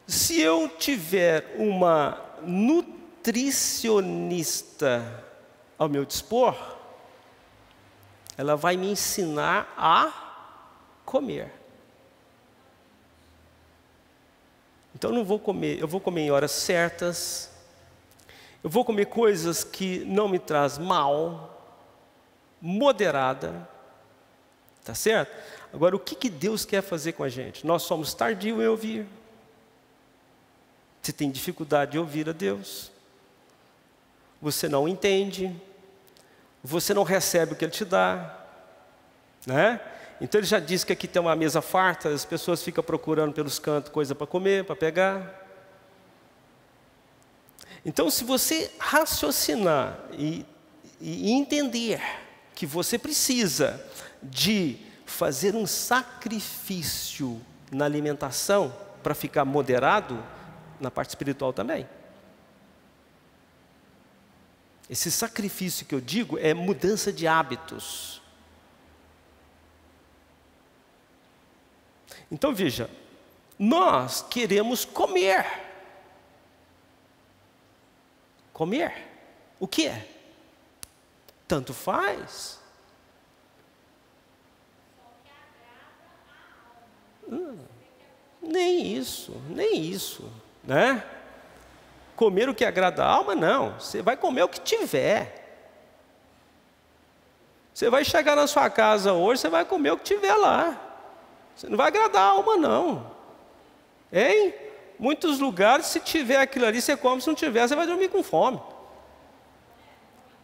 se eu tiver uma nutricionista ao meu dispor, ela vai me ensinar a comer. Então eu não vou comer, eu vou comer em horas certas, eu vou comer coisas que não me traz mal, moderada, tá certo? Agora, o que Deus quer fazer com a gente? Nós somos tardios em ouvir. Você tem dificuldade de ouvir a Deus, você não entende, você não recebe o que Ele te dá, né? Então Ele já disse que aqui tem uma mesa farta, as pessoas ficam procurando pelos cantos coisa para comer, para pegar. Então, se você raciocinar e entender que você precisa de fazer um sacrifício na alimentação para ficar moderado, na parte espiritual também. Esse sacrifício que eu digo é mudança de hábitos. Então veja, nós queremos comer. Comer. O que é? Tanto faz. Nem isso, né? Comer o que agrada a alma, não. Você vai comer o que tiver. Você vai chegar na sua casa hoje, você vai comer o que tiver lá. Você não vai agradar a alma, não. Em muitos lugares, se tiver aquilo ali, você come. Se não tiver, você vai dormir com fome.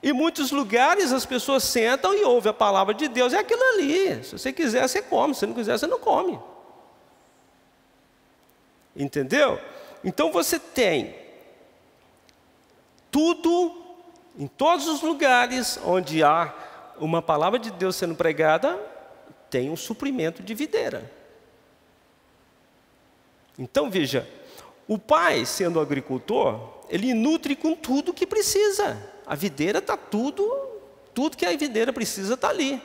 Em muitos lugares, as pessoas sentam e ouvem a palavra de Deus. É aquilo ali. Se você quiser, você come. Se não quiser, você não come. Entendeu? Então você tem tudo, em todos os lugares onde há uma palavra de Deus sendo pregada, tem um suprimento de videira. Então veja, o pai, sendo agricultor, ele nutre com tudo que precisa. A videira está tudo que a videira precisa está ali.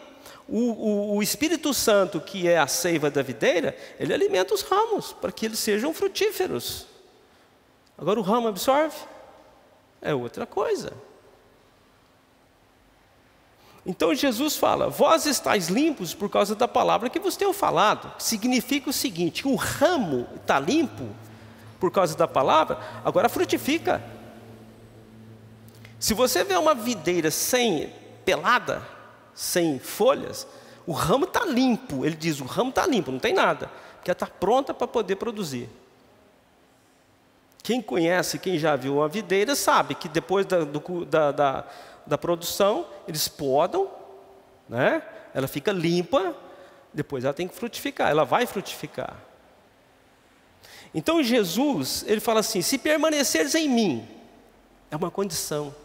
O Espírito Santo, que é a seiva da videira, ele alimenta os ramos, para que eles sejam frutíferos. Agora o ramo absorve? É outra coisa. Então Jesus fala, vós estáis limpos por causa da palavra que vos tenho falado. Significa o seguinte, o ramo está limpo por causa da palavra, agora frutifica. Se você vê uma videira pelada, sem folhas, o ramo está limpo. Ele diz, o ramo está limpo, não tem nada, porque ela está pronta para poder produzir. Quem conhece, quem já viu uma videira, sabe que depois da produção, eles podam, né? Ela fica limpa, depois ela tem que frutificar, ela vai frutificar. Então Jesus, ele fala assim, se permaneceres em mim, é uma condição.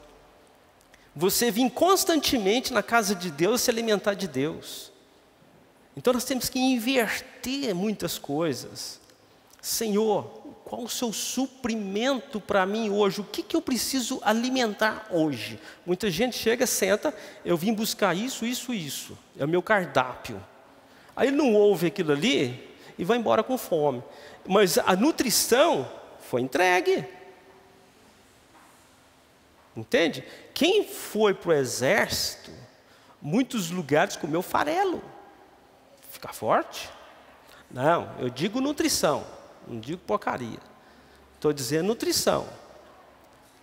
Você vir constantemente na casa de Deus, se alimentar de Deus. Então nós temos que inverter muitas coisas. Senhor, qual o seu suprimento para mim hoje? O que eu preciso alimentar hoje? Muita gente chega, senta, eu vim buscar isso. É o meu cardápio. Aí ele não ouve aquilo ali e vai embora com fome. Mas a nutrição foi entregue. Entende? Quem foi para o exército, muitos lugares comeu farelo. Fica forte? Não, eu digo nutrição, não digo porcaria. Estou dizendo nutrição.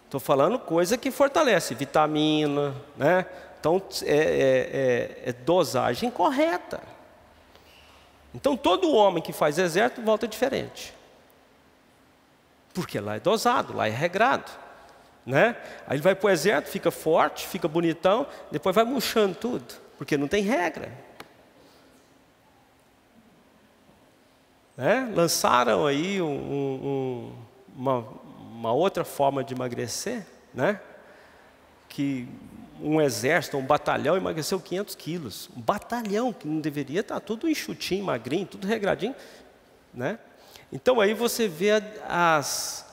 Estou falando coisa que fortalece, vitamina, né? Então, é dosagem correta. Então, todo homem que faz exército volta diferente. Porque lá é dosado, lá é regrado. Né? Aí ele vai para o exército, fica forte, fica bonitão, depois vai murchando tudo, porque não tem regra. Né? Lançaram aí uma outra forma de emagrecer, né? Que um exército, um batalhão emagreceu 500 quilos. Um batalhão que não deveria estar tudo enxutinho, magrinho, tudo regradinho. Né? Então aí você vê as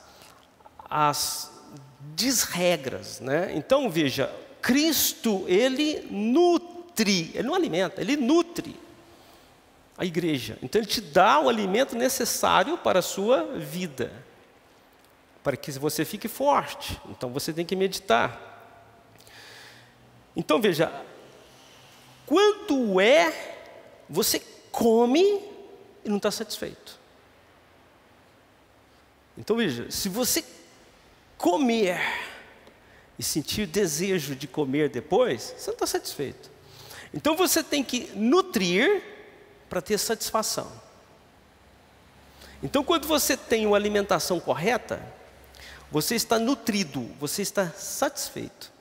desregras, né? Então veja, Cristo, ele nutre, ele não alimenta, ele nutre a igreja. Então ele te dá o alimento necessário para a sua vida, para que você fique forte. Então você tem que meditar. Então veja, quando você come e não está satisfeito. Então veja, se você comer e sentir desejo de comer depois, você não está satisfeito. Então você tem que nutrir para ter satisfação. Então quando você tem uma alimentação correta, você está nutrido, você está satisfeito.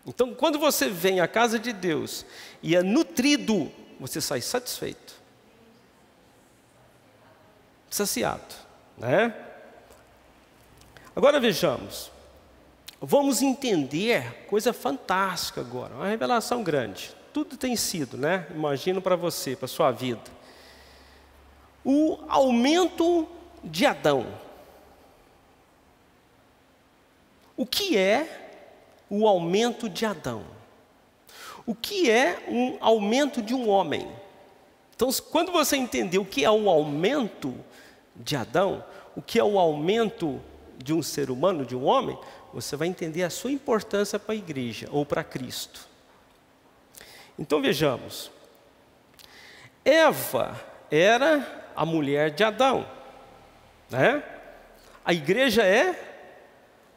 Então quando você vem à casa de Deus e é nutrido, você sai satisfeito. Saciado, né? Agora vejamos. Vamos entender coisa fantástica agora, uma revelação grande. Tudo tem sido, né? Imagino para você, para a sua vida. O aumento de Adão. O que é o aumento de Adão? O que é um aumento de um homem? Então, quando você entender o que é o aumento de Adão, o que é o aumento de um ser humano, de um homem, você vai entender a sua importância para a igreja ou para Cristo. Então vejamos. Eva era a mulher de Adão, né? A igreja é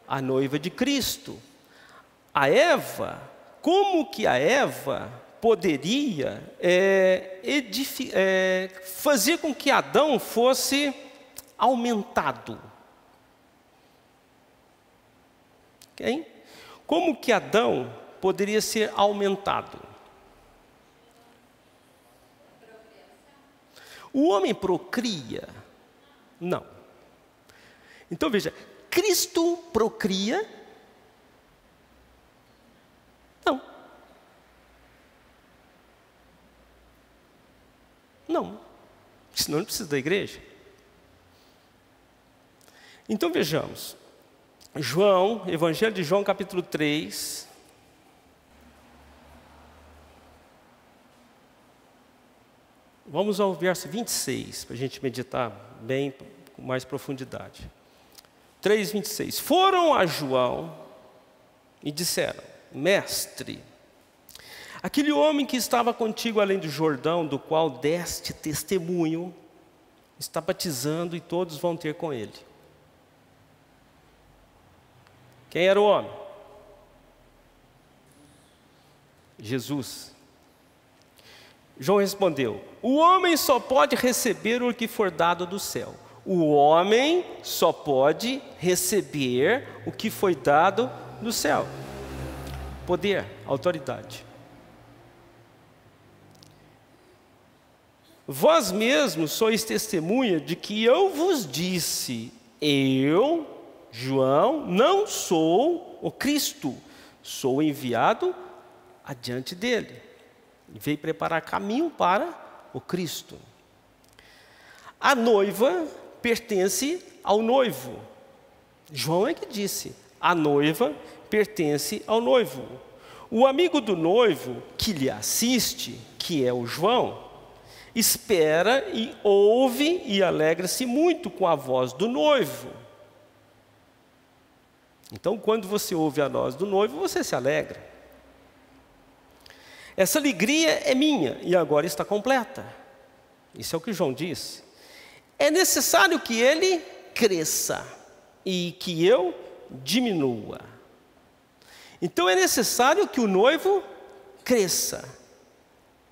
a noiva de Cristo. A Eva, como que a Eva poderia fazer com que Adão fosse aumentado? Okay? Como que Adão poderia ser aumentado? O homem procria? Não. Então veja, Cristo procria? Não. Não. Senão não precisa da igreja. Então vejamos. João, Evangelho de João, capítulo 3. Vamos ao verso 26, para a gente meditar bem, com mais profundidade. 3:26. Foram a João e disseram: Mestre, aquele homem que estava contigo além do Jordão, do qual deste testemunho, está batizando e todos vão ter com ele. Quem era o homem? Jesus. João respondeu: o homem só pode receber o que for dado do céu. O homem só pode receber o que foi dado do céu. Poder, autoridade. Vós mesmos sois testemunha de que eu vos disse: eu, João, não sou o Cristo, sou enviado adiante dele. Veio preparar caminho para o Cristo. A noiva pertence ao noivo. João é que disse: a noiva pertence ao noivo. O amigo do noivo que lhe assiste, que é o João, espera e ouve e alegra-se muito com a voz do noivo. Então, quando você ouve a voz do noivo, você se alegra. Essa alegria é minha e agora está completa. Isso é o que João diz. É necessário que ele cresça e que eu diminua. Então é necessário que o noivo cresça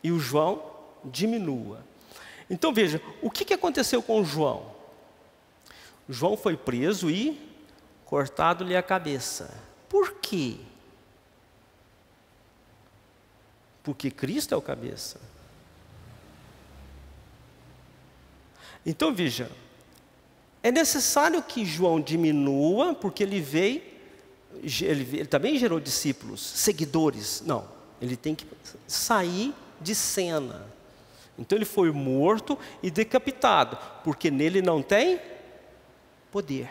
e o João diminua. Então veja, o que aconteceu com o João? João foi preso e cortado-lhe a cabeça. Por quê? Porque Cristo é o cabeça. Então veja, é necessário que João diminua, porque ele também gerou discípulos, seguidores. Não, ele tem que sair de cena. Então ele foi morto e decapitado, porque nele não tem poder.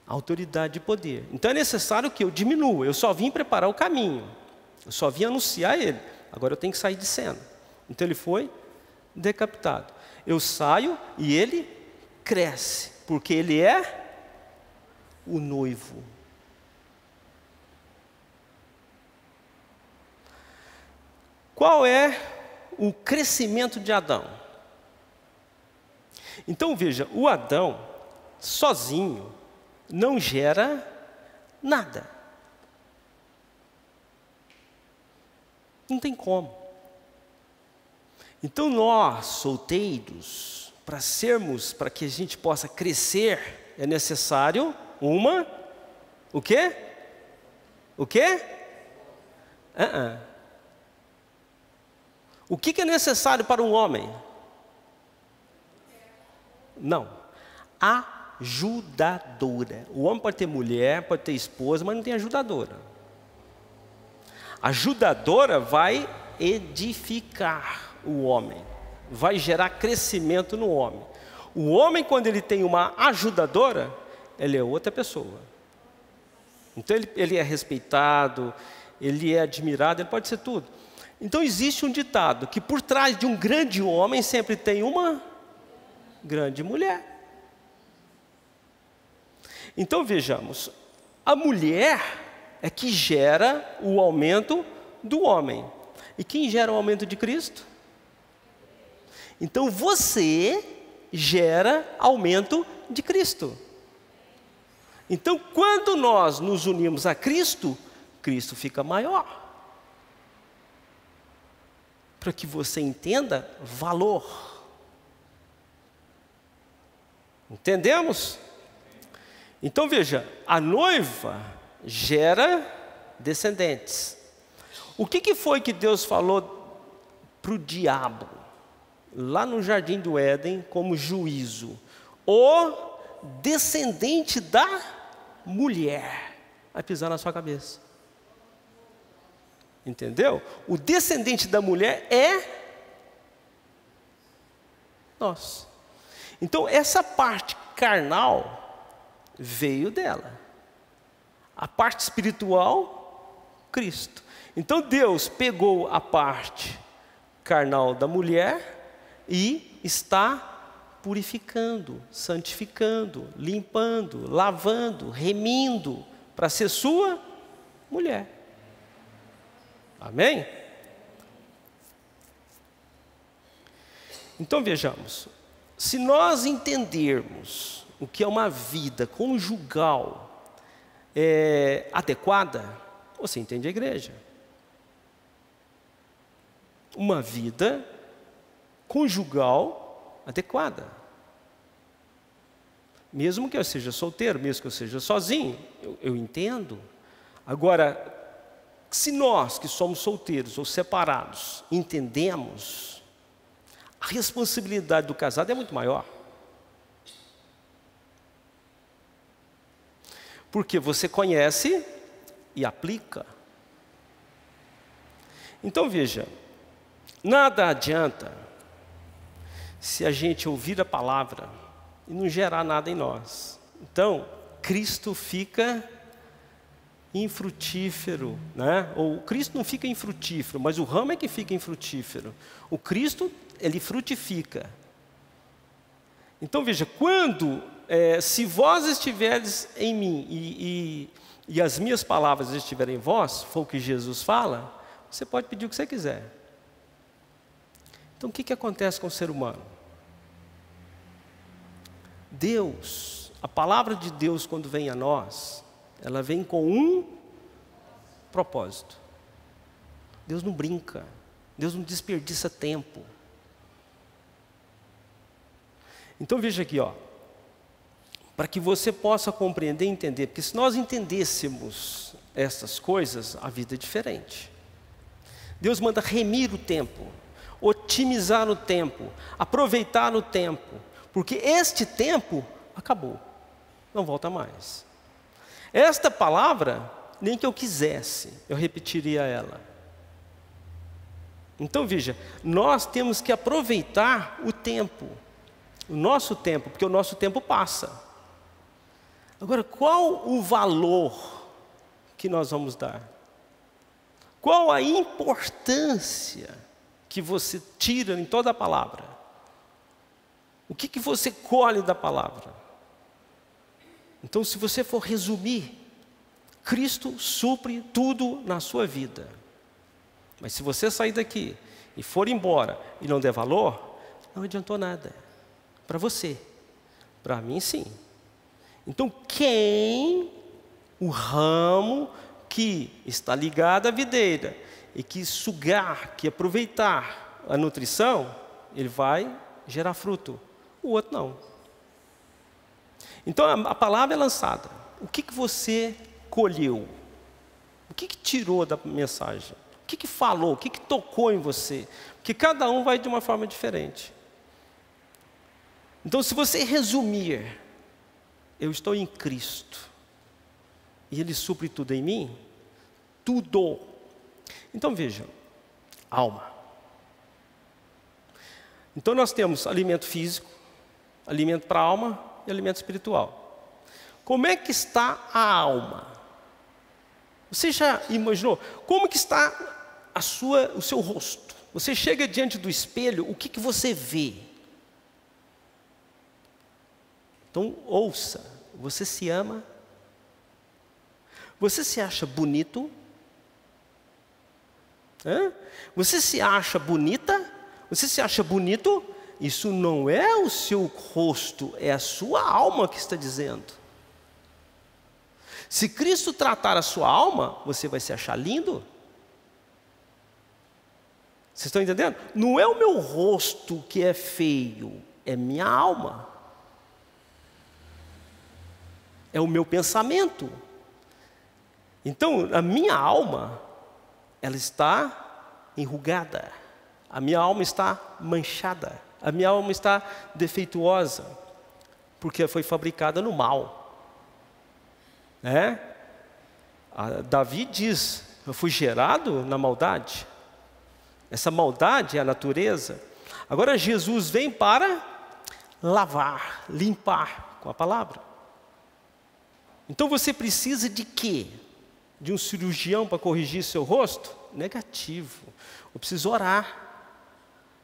Autoridade e poder. Então é necessário que eu diminua. Eu só vim preparar o caminho. Eu só vim anunciar ele. Agora eu tenho que sair de cena. Então ele foi decapitado. Eu saio e ele cresce, porque ele é o noivo. Qual é o crescimento de Adão? Então veja, o Adão sozinho não gera nada. Não tem como. Então nós, solteiros, para que a gente possa crescer, é necessário o quê? O quê? O que é necessário para um homem? Não. Ajudadora. O homem pode ter mulher, pode ter esposa, mas não tem ajudadora. Ajudadora vai edificar o homem, vai gerar crescimento no homem. O homem, quando ele tem uma ajudadora, ele é outra pessoa. Então ele é respeitado, ele é admirado, ele pode ser tudo. Então existe um ditado, que por trás de um grande homem sempre tem uma grande mulher. Então vejamos, a mulher é que gera o aumento do homem. E quem gera o aumento de Cristo? Então você gera aumento de Cristo. Então quando nós nos unimos a Cristo, Cristo fica maior. Para que você entenda valor. Entendemos? Então veja, a noiva gera descendentes. O que foi que Deus falou para o diabo, lá no jardim do Éden, como juízo? O descendente da mulher vai pisar na sua cabeça. Entendeu? O descendente da mulher é nós. Então essa parte carnal veio dela. A parte espiritual, Cristo. Então Deus pegou a parte carnal da mulher e está purificando, santificando, limpando, lavando, remindo, para ser sua mulher. Amém? Então vejamos, se nós entendermos o que é uma vida conjugal adequada, você entende a igreja. Uma vida conjugal adequada. Mesmo que eu seja solteiro, mesmo que eu seja sozinho, eu entendo. Agora, se nós que somos solteiros ou separados entendemos, a responsabilidade do casado é muito maior. Porque você conhece e aplica. Então veja, nada adianta se a gente ouvir a palavra e não gerar nada em nós. Então, Cristo fica infrutífero, né? Ou Cristo não fica infrutífero, mas o ramo é que fica infrutífero. O Cristo, ele frutifica. Então veja, se vós estiveres em mim e as minhas palavras estiverem em vós, foi o que Jesus fala, você pode pedir o que você quiser. Então o que acontece com o ser humano? Deus, a palavra de Deus quando vem a nós, ela vem com um propósito. Deus não brinca, Deus não desperdiça tempo. Então veja aqui, para que você possa compreender e entender, porque se nós entendêssemos essas coisas, a vida é diferente. Deus manda remir o tempo, otimizar o tempo, aproveitar o tempo, porque este tempo acabou, não volta mais. Esta palavra, nem que eu quisesse, eu repetiria ela. Então veja, nós temos que aproveitar o tempo, o nosso tempo, porque o nosso tempo passa. Agora, qual o valor que nós vamos dar? Qual a importância que você tira em toda a palavra? O que você colhe da palavra? Então, se você for resumir, Cristo supre tudo na sua vida. Mas se você sair daqui e for embora e não der valor, não adiantou nada. Para você. Para mim, sim. Então, quem o ramo que está ligado à videira e que sugar, que aproveitar a nutrição, ele vai gerar fruto. O outro não. Então, a palavra é lançada. O que você colheu? O que tirou da mensagem? O que falou? O que tocou em você? Porque cada um vai de uma forma diferente. Então, se você resumir, eu estou em Cristo, e Ele supre tudo em mim, tudo. Então, veja, alma. Então, nós temos alimento físico, alimento para a alma e alimento espiritual. Como é que está a alma? Você já imaginou? Como que está o seu rosto? Você chega diante do espelho, o que você vê? Então, ouça. Você se ama? Você se acha bonito? Você se acha bonita? Você se acha bonito? Isso não é o seu rosto, é a sua alma que está dizendo. Se Cristo tratar a sua alma, você vai se achar lindo? Vocês estão entendendo? Não é o meu rosto que é feio, é minha alma. É o meu pensamento. Então, a minha alma, ela está enrugada. A minha alma está manchada. A minha alma está defeituosa. Porque foi fabricada no mal. Davi diz, eu fui gerado na maldade. Essa maldade é a natureza. Agora Jesus vem para lavar, limpar com a palavra. Então você precisa de quê? De um cirurgião para corrigir seu rosto? Negativo. Eu preciso orar.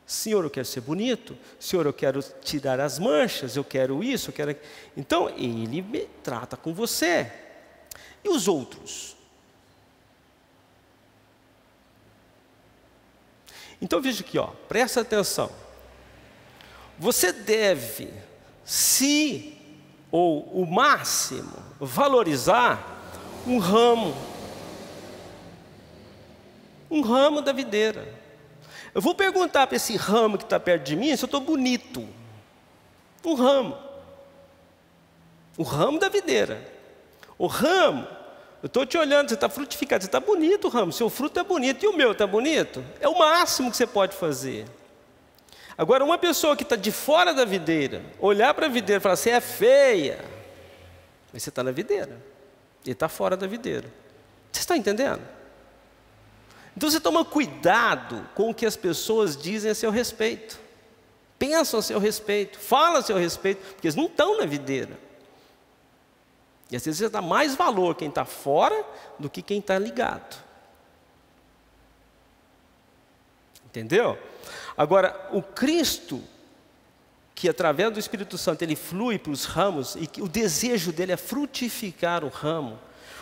Senhor, eu quero ser bonito. Senhor, eu quero tirar as manchas. Eu quero isso, eu quero... Então, Ele me trata com você. E os outros? Então, veja aqui, presta atenção. Você deve, ou o máximo, valorizar um ramo da videira. Eu vou perguntar para esse ramo que está perto de mim se eu estou bonito. O ramo da videira. O ramo, eu estou te olhando, você está frutificado, você está bonito o ramo, seu fruto é bonito, e o meu está bonito? É o máximo que você pode fazer. Agora, uma pessoa que está de fora da videira, olhar para a videira e falar, você é feia, mas você está na videira, ele está fora da videira. Você está entendendo? Então você toma cuidado com o que as pessoas dizem a seu respeito, pensam a seu respeito, falam a seu respeito, porque eles não estão na videira. E às vezes você dá mais valor quem está fora do que quem está ligado. Entendeu? Agora, o Cristo, que através do Espírito Santo ele flui para os ramos, e que o desejo dele é frutificar o ramo.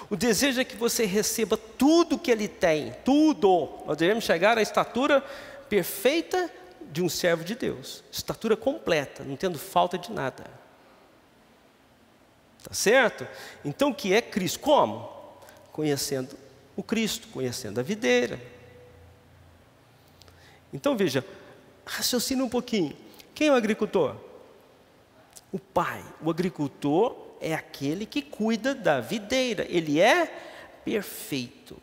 O desejo é que você receba tudo que ele tem, tudo. Nós devemos chegar à estatura perfeita de um servo de Deus. Estatura completa, não tendo falta de nada. Tá certo? Então o que é Cristo? Como? Conhecendo o Cristo, conhecendo a videira. Então veja, raciocina um pouquinho. Quem é o agricultor? O pai. O agricultor é aquele que cuida da videira. Ele é perfeito.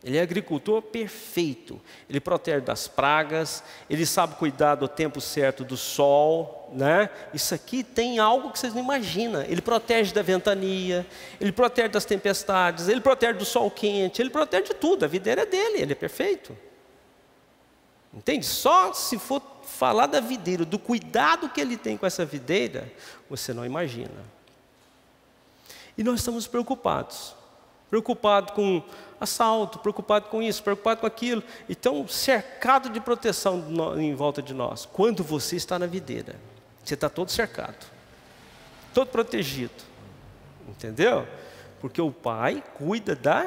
Ele é agricultor perfeito. Ele protege das pragas, ele sabe cuidar do tempo certo do sol, né? Isso aqui tem algo que vocês não imaginam. Ele protege da ventania, ele protege das tempestades, ele protege do sol quente, ele protege de tudo. A videira é dele, ele é perfeito. Entende? Só se for falar da videira, do cuidado que ele tem com essa videira, você não imagina. E nós estamos preocupados. Preocupado com assalto, preocupado com isso, preocupado com aquilo. Então, cercado de proteção em volta de nós. Quando você está na videira, você está todo cercado, todo protegido. Entendeu? Porque o Pai cuida da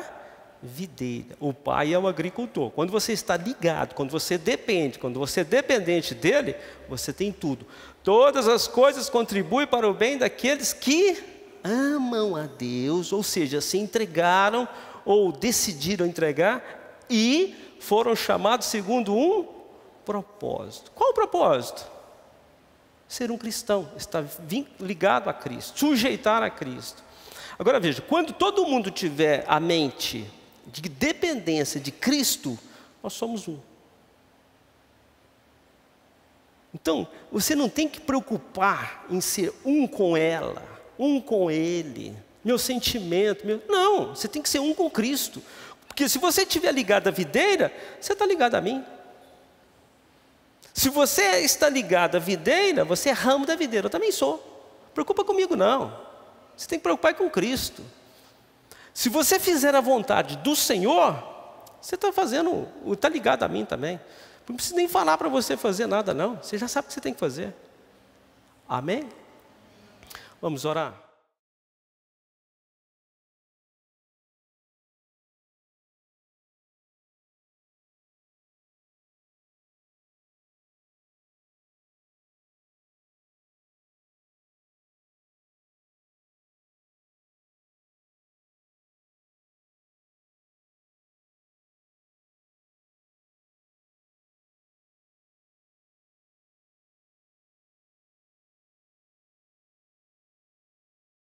videira. O pai é o agricultor. Quando você está ligado, quando você depende, quando você é dependente dele, você tem tudo. Todas as coisas contribuem para o bem daqueles que amam a Deus, ou seja, se entregaram ou decidiram entregar e foram chamados segundo um propósito. Qual o propósito? Ser um cristão, estar ligado a Cristo, sujeitar a Cristo. Agora veja, quando todo mundo tiver a mente de dependência de Cristo, nós somos um. Então, você não tem que preocupar em ser um com ela, um com ele, meu sentimento, não, você tem que ser um com Cristo. Porque se você estiver ligado à videira, você está ligado a mim. Se você está ligado à videira, você é ramo da videira, eu também sou. Preocupa comigo não, você tem que preocupar com Cristo. Se você fizer a vontade do Senhor, você está ligado a mim também. Não preciso nem falar para você fazer nada não, você já sabe o que você tem que fazer. Amém? Vamos orar.